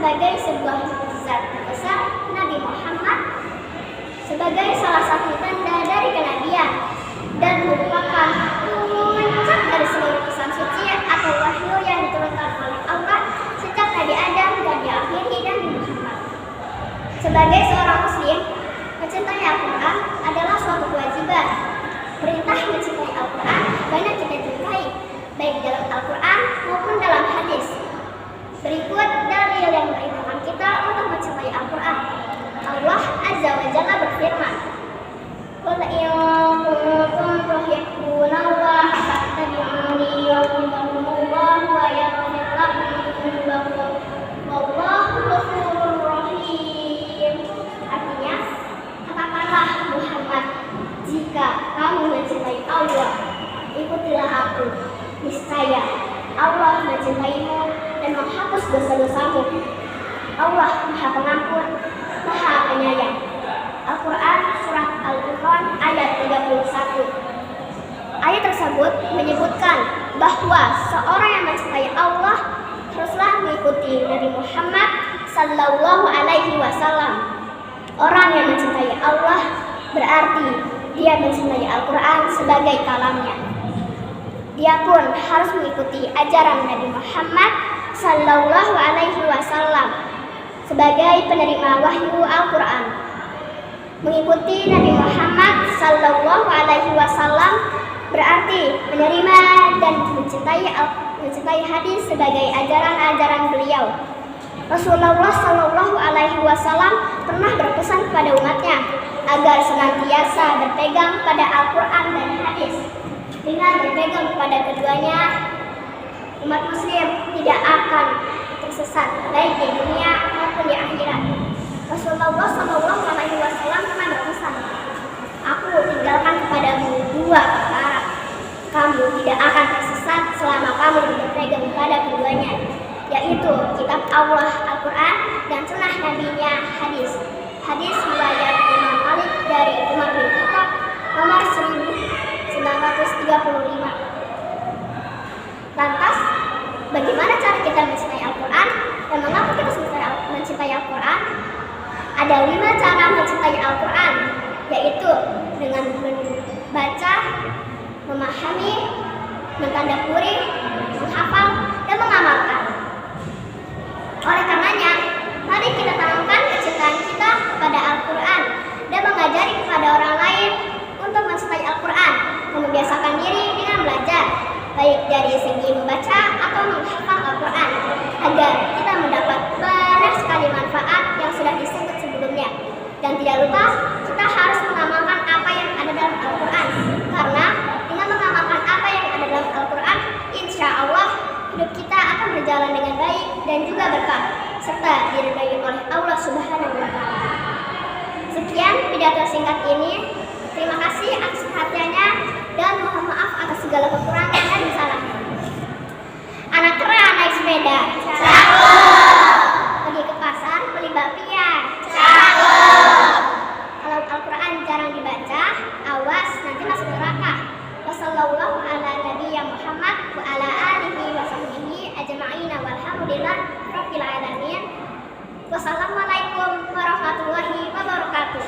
sebagai sebuah mukjizat besar Nabi Muhammad sebagai salah satu tanda dari kenabian dan merupakan puncak dari seluruh pesan suci atau wahyu yang diturunkan oleh Allah sejak Nabi Adam dan diakhiri Nabi Muhammad. Sebagai seorang muslim, mencintai Al-Quran adalah suatu kewajiban. Perintah mencintai Al-Quran banyak kita jumpai, baik dalam Al-Quran maupun dalam hadis. Berikut dalil yang meringankan kita untuk mencintai Al-Quran. Allah Azza wa Jalla berfirman, "Qul in kuntum tuhibbunallaha fattabi'uni yuhibbukumullahu wa yaghfir lakum dzunubakum wallahu ghafurur rahim." Artinya, katakanlah Muhammad, jika kamu mencintai Allah, ikutilah aku. Niscaya Allah mencintaimu dan menghapus dosa-dosamu. Allah Maha Pengampun, Maha Penyayang. Al-Quran Surat Al-Imran ayat 31. Ayat tersebut menyebutkan bahwa seorang yang mencintai Allah haruslah mengikuti Nabi Muhammad Sallallahu Alaihi Wasallam. Orang yang mencintai Allah berarti dia mencintai Al-Quran sebagai kalamnya. Dia pun harus mengikuti ajaran Nabi Muhammad Sallallahu Alaihi Wasallam sebagai penerima wahyu Al-Quran. Mengikuti Nabi Muhammad Sallallahu Alaihi Wasallam berarti menerima dan mencintai hadis sebagai ajaran-ajaran beliau. Rasulullah Sallallahu Alaihi Wasallam pernah berpesan kepada umatnya agar senantiasa berpegang pada Al-Quran dan hadis. Dengan berpegang kepada keduanya, umat muslim tidak akan tersesat baik di dunia maupun di akhirat. Rasulullah Sallallahu Alaihi Wasallam pernah berpesan, "Aku tinggalkan kepadamu dua perkara. Kamu tidak akan tersesat selama kamu berpegang kepada keduanya, yaitu kitab Allah Al-Quran dan sunnah Nabi-Nya hadis." Hadis riwayat Imam Malik dari Umar bin Khattab nomor 1935. Lantas, bagaimana cara kita mencintai Al-Quran dan mengapa kita mencintai Al-Quran? Ada 5 cara mencintai Al-Quran, yaitu dengan membaca, memahami, mentadabburi, menghafal, dan mengamalkan. Oleh karenanya, mari kita tanamkan kecintaan kita kepada Al-Quran dan mengajari kepada orang lain untuk mencintai Al-Quran dan membiasakan diri dengan belajar, baik dari segi membaca atau menghafal Al-Quran, agar kita mendapat banyak sekali manfaat yang sudah disebut sebelumnya. Dan tidak lupa, kita harus mengamalkan apa yang ada dalam Al-Quran, karena dengan mengamalkan apa yang ada dalam Al-Quran, insya Allah hidup kita akan berjalan dengan baik dan juga berkah, serta diridhai oleh Allah Subhanahu wa Ta'ala. Sekian pidato singkat ini. Terima kasih atas perhatiannya dan mohon maaf atas segala kekurangan dan kesalahan. Anak keren naik sepeda. Cakep. Pergi ke pasar beli bakpia. Cakep. Kalau Al-Quran jarang dibaca, awas nanti masuk neraka. Wassallallahu ala nabiyya Muhammad wa ala alihi wa sahbihi ajma'in walhamdulillah rabbil alamin. Wassalamualaikum warahmatullahi wabarakatuh.